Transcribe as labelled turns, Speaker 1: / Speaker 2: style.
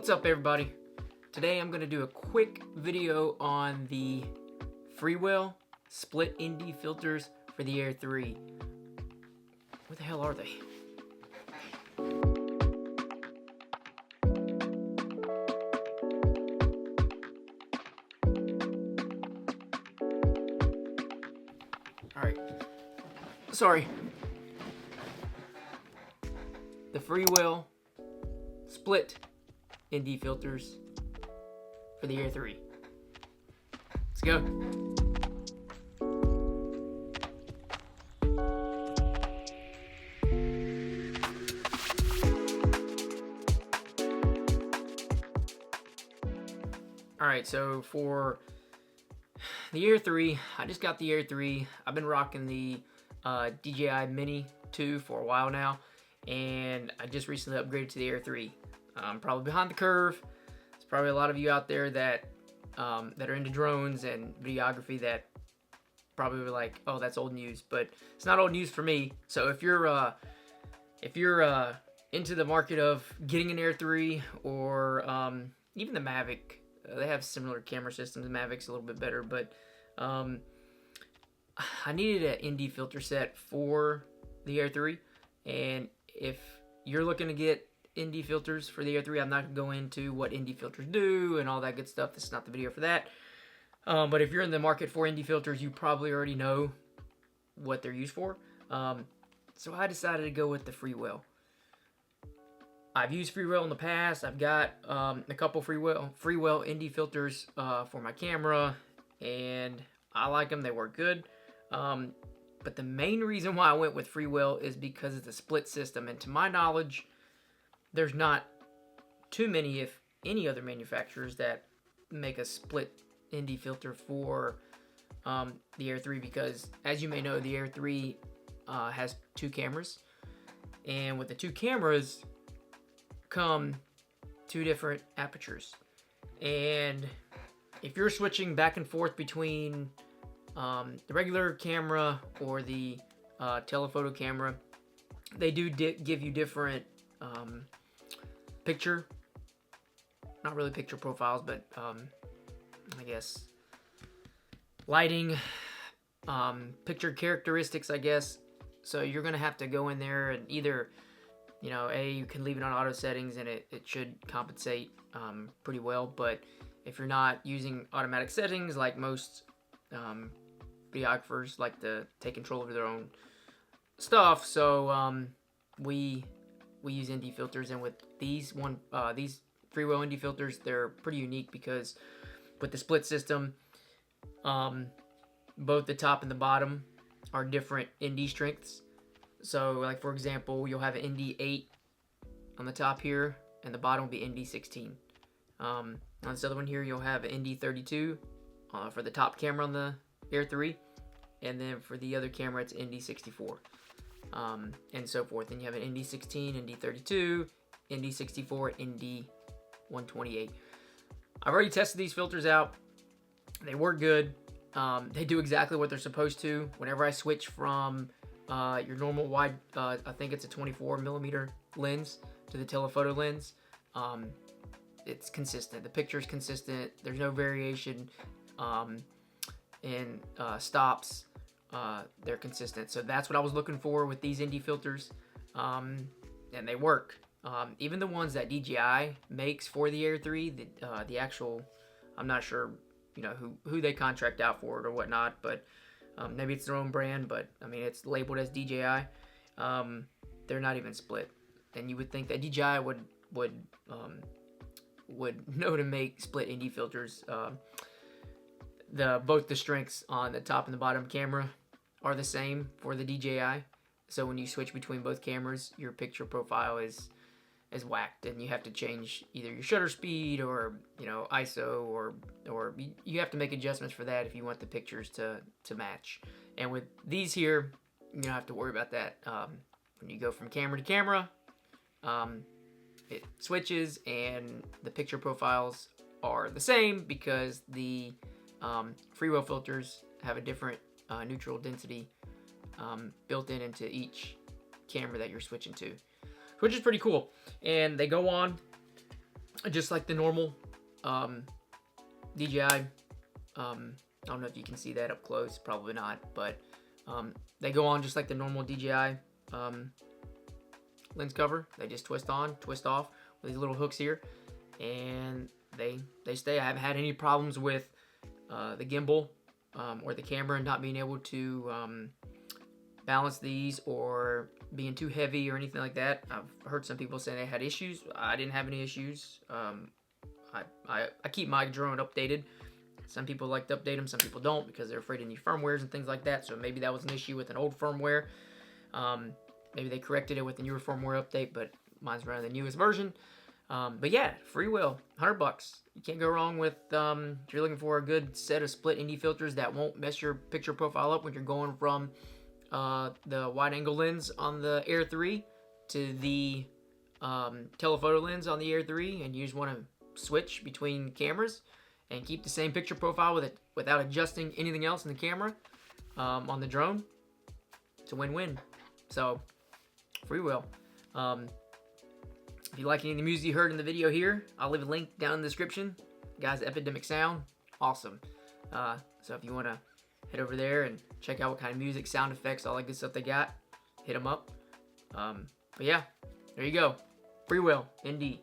Speaker 1: What's up, everybody? Today I'm going to do a quick video on the Freewell split ND filters for the Air 3. Where the hell are they? Alright, sorry. The Freewell split ND filters for the Air 3. Let's go. Alright, so for the Air 3, I just got the Air 3. I've been rocking the DJI Mini 2 for a while now, and I just recently upgraded to the Air 3. I'm probably behind the curve. There's probably a lot of you out there that that are into drones and videography that probably were like, "Oh, that's old news," but it's not old news for me. So if you're into the market of getting an Air 3 or even the Mavic, they have similar camera systems. The Mavic's a little bit better, but I needed an ND filter set for the Air 3, and if you're looking to get ND filters for the Air 3, I'm not going to go into what ND filters do and all that good stuff. This is not the video for that. But if you're in the market for ND filters, you probably already know what they're used for. So I decided to go with the Freewell. I've used Freewell in the past. I've got a couple Freewell ND filters for my camera, and I like them. They work good. But the main reason why I went with Freewell is because it's a split system, and to my knowledge, there's not too many, if any, other manufacturers that make a split ND filter for the Air 3, because as you may know, the Air 3 has two cameras, and with the two cameras come two different apertures. And if you're switching back and forth between the regular camera or the telephoto camera, they do give you different picture, not really picture profiles, but I guess lighting, picture characteristics, I guess. So you're gonna have to go in there and either, you can leave it on auto settings and it should compensate pretty well, but if you're not using automatic settings, like most videographers like to take control over their own stuff, so we use ND filters, and with these Freewell ND filters, they're pretty unique because with the split system, both the top and the bottom are different ND strengths. So, like for example, you'll have an ND 8 on the top here, and the bottom will be ND 16. On this other one here, you'll have an ND 32 for the top camera on the Air 3, and then for the other camera, it's ND 64. And so forth. Then you have an ND 16, ND 32, ND 64, ND 128. I've already tested these filters out. They work good. They do exactly what they're supposed to. Whenever I switch from your normal wide, I think it's a 24 millimeter lens, to the telephoto lens, it's consistent. The picture is consistent. There's no variation in stops. They're consistent. So that's what I was looking for with these ND filters, and they work. Even the ones that DJI makes for the Air 3, the actual, I'm not sure, who they contract out for it or whatnot, but maybe it's their own brand, but I mean, it's labeled as DJI. They're not even split, and you would think that DJI would know to make split ND filters. Both the strengths on the top and the bottom camera are the same for the DJI. So when you switch between both cameras, your picture profile is whacked, and you have to change either your shutter speed or ISO, or you have to make adjustments for that if you want the pictures to match. And with these here, you don't have to worry about that. When you go from camera to camera, it switches, and the picture profiles are the same because the Freewell filters have a different neutral density built into each camera that you're switching to, which is pretty cool. And they go on just like the normal DJI. I don't know if you can see that up close, probably not, but they go on just like the normal DJI lens cover. They just twist on, twist off with these little hooks here, and they stay. I haven't had any problems with the gimbal or the camera not being able to balance these or being too heavy or anything like that. I've heard some people say they had issues. I didn't have any issues. I keep my drone updated. Some people like to update them, some people don't because they're afraid of new firmwares and things like that. So maybe that was an issue with an old firmware. Maybe they corrected it with the newer firmware update, but mine's running the newest version. But yeah, Freewell, $100. You can't go wrong with, if you're looking for a good set of split ND filters that won't mess your picture profile up when you're going from the wide angle lens on the Air 3 to the telephoto lens on the Air 3, and you just want to switch between cameras and keep the same picture profile with it without adjusting anything else in the camera on the drone. It's a win-win. So, Freewell. If you like any of the music you heard in the video here, I'll leave a link down in the description. Guys, Epidemic Sound, awesome. So if you want to head over there and check out what kind of music, sound effects, all that good stuff they got, hit them up. But yeah, there you go. Freewell ND.